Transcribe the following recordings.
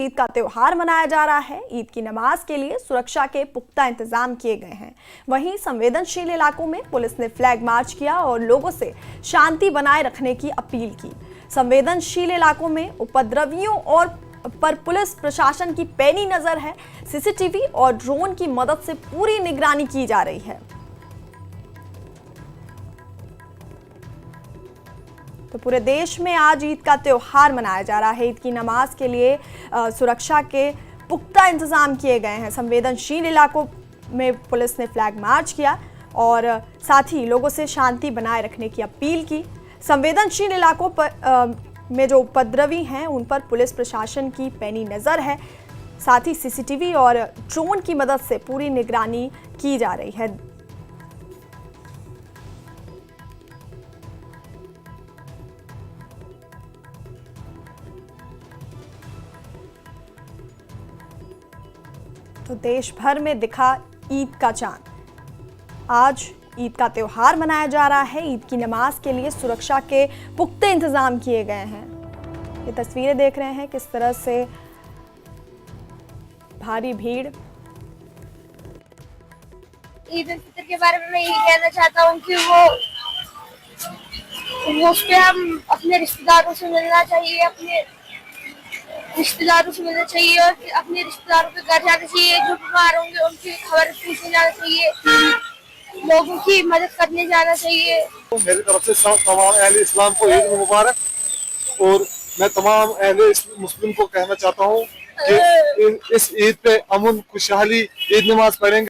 ईद का त्योहार मनाया जा रहा है। ईद की नमाज के लिए सुरक्षा के पुख्ता इंतजाम किए गए हैं। वहीं संवेदनशील इलाकों में पुलिस ने फ्लैग मार्च किया और लोगों से शांति बनाए रखने की अपील की। संवेदनशील इलाकों में उपद्रवियों और पर पुलिस प्रशासन की पैनी नजर है। सीसीटीवी और ड्रोन की मदद से पूरी निगरानी की जा रही है। तो पूरे देश में आज ईद का त्योहार मनाया जा रहा है। ईद की नमाज के लिए सुरक्षा के पुख्ता इंतजाम किए गए हैं। संवेदनशील इलाकों में पुलिस ने फ्लैग मार्च किया और साथ ही लोगों से शांति बनाए रखने की अपील की। संवेदनशील इलाकों पर में जो उपद्रवी हैं उन पर पुलिस प्रशासन की पैनी नज़र है। साथ ही सीसीटीवी और ड्रोन की मदद से पूरी निगरानी की जा रही है। तो देश भर में दिखा ईद का चांद। आज ईद का त्योहार मनाया जा रहा है। ईद की नमाज के लिए सुरक्षा के पुख्ते इंतजाम किए गए हैं। ये तस्वीरें देख रहे हैं किस तरह से भारी भीड़। ईद उल फितर के बारे में मैं यही कहना चाहता हूँ कि वो उस पे हम अपने रिश्तेदारों से मिलना चाहिए, अपने रिश्तेदारों से मिलना चाहिए और अपने रिश्तेदारों के घर जाना चाहिए। जो बीमार होंगे उनकी खबर पूछने जाना चाहिए, लोगों की मदद करने जाना चाहिए। मेरी तरफ से तमाम अहले इस्लाम को ईद मुबारक। और मैं तमाम अहले मुस्लिम को कहना चाहता हूँ कि इस ईद पे अमन खुशहाली ईद नमाज पढ़ेंगे।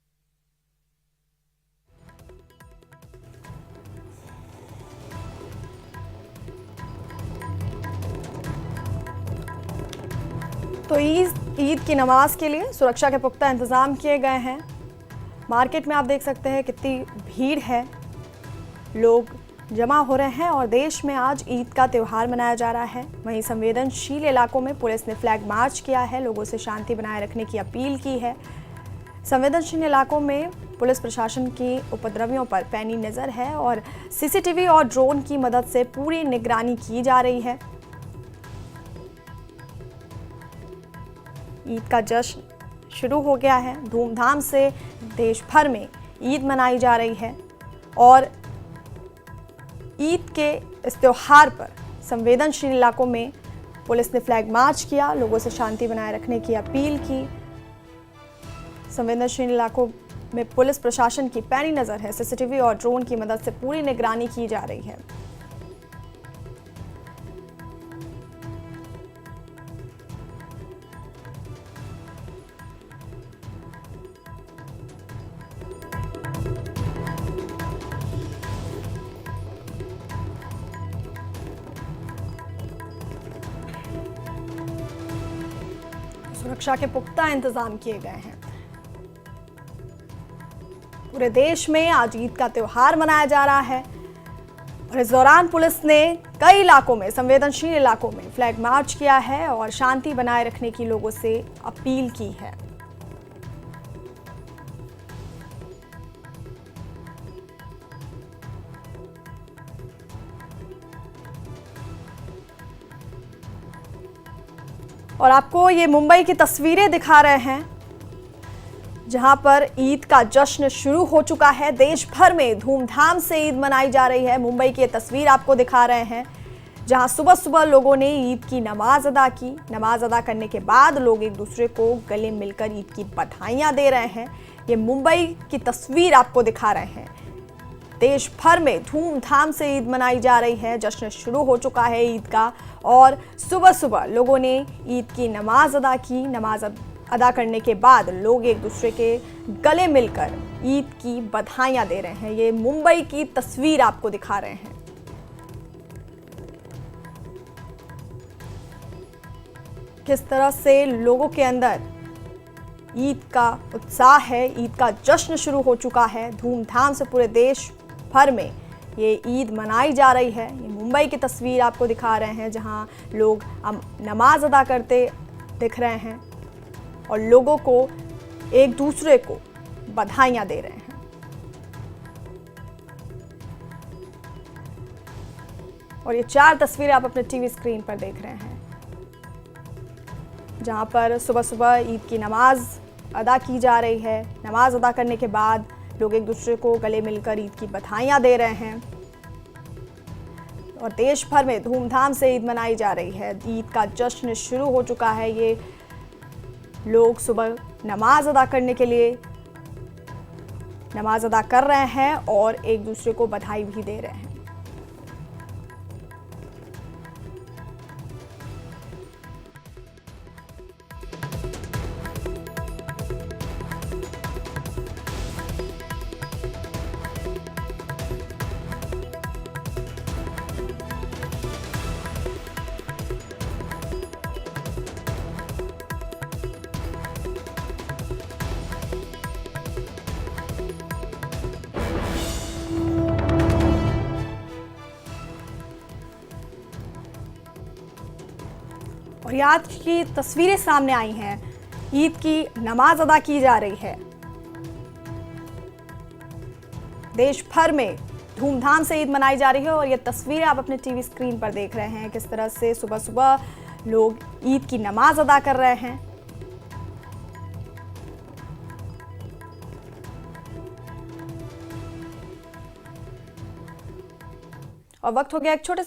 तो ईद की नमाज के लिए सुरक्षा के पुख्ता इंतजाम किए गए हैं। मार्केट में आप देख सकते हैं कितनी भीड़ है, लोग जमा हो रहे हैं और देश में आज ईद का त्यौहार मनाया जा रहा है। वहीं संवेदनशील इलाकों में पुलिस ने फ्लैग मार्च किया है, लोगों से शांति बनाए रखने की अपील की है। संवेदनशील इलाकों में पुलिस प्रशासन की उपद्रवियों पर पैनी नज़र है और सीसीटीवी और ड्रोन की मदद से पूरी निगरानी की जा रही है। ईद का जश्न शुरू हो गया है। धूमधाम से देश भर में ईद मनाई जा रही है और ईद के इस त्योहार पर संवेदनशील इलाकों में पुलिस ने फ्लैग मार्च किया, लोगों से शांति बनाए रखने की अपील की। संवेदनशील इलाकों में पुलिस प्रशासन की पैनी नज़र है। सीसीटीवी और ड्रोन की मदद से पूरी निगरानी की जा रही है। सुरक्षा के पुख्ता इंतजाम किए गए हैं। पूरे देश में आज ईद का त्योहार मनाया जा रहा है और इस दौरान पुलिस ने कई इलाकों में, संवेदनशील इलाकों में फ्लैग मार्च किया है और शांति बनाए रखने की लोगों से अपील की है। और आपको ये मुंबई की तस्वीरें दिखा रहे हैं जहां पर ईद का जश्न शुरू हो चुका है। देश भर में धूमधाम से ईद मनाई जा रही है। मुंबई की ये तस्वीर आपको दिखा रहे हैं जहां सुबह सुबह लोगों ने ईद की नमाज अदा की। नमाज अदा करने के बाद लोग एक दूसरे को गले मिलकर ईद की बधाइयां दे रहे हैं। ये मुंबई की तस्वीर आपको दिखा रहे हैं। देश भर में धूमधाम से ईद मनाई जा रही है। जश्न शुरू हो चुका है ईद का और सुबह सुबह लोगों ने ईद की नमाज अदा की। नमाज अदा करने के बाद लोग एक दूसरे के गले मिलकर ईद की बधाइयां दे रहे हैं। ये मुंबई की तस्वीर आपको दिखा रहे हैं। किस तरह से लोगों के अंदर ईद का उत्साह है, ईद का जश्न शुरू हो चुका है। धूमधाम से पूरे देश भर में ये ईद मनाई जा रही है। ये मुंबई की तस्वीर आपको दिखा रहे हैं जहां लोग नमाज अदा करते दिख रहे हैं और लोगों को एक दूसरे को बधाइयां दे रहे हैं। और ये 4 तस्वीरें आप अपने टीवी स्क्रीन पर देख रहे हैं। जहां पर सुबह सुबह ईद की नमाज अदा की जा रही है। नमाज अदा करने के बाद लोग एक दूसरे को गले मिलकर ईद की बधाइयां दे रहे हैं और देश भर में धूमधाम से ईद मनाई जा रही है। ईद का जश्न शुरू हो चुका है। ये लोग सुबह नमाज अदा करने के लिए नमाज अदा कर रहे हैं और एक दूसरे को बधाई भी दे रहे हैं। और ये आज की तस्वीरें सामने आई हैं। ईद की नमाज अदा की जा रही है। देश भर में धूमधाम से ईद मनाई जा रही है और ये तस्वीरें आप अपने टीवी स्क्रीन पर देख रहे हैं किस तरह से सुबह सुबह लोग ईद की नमाज अदा कर रहे हैं। और वक्त हो गया एक छोटे से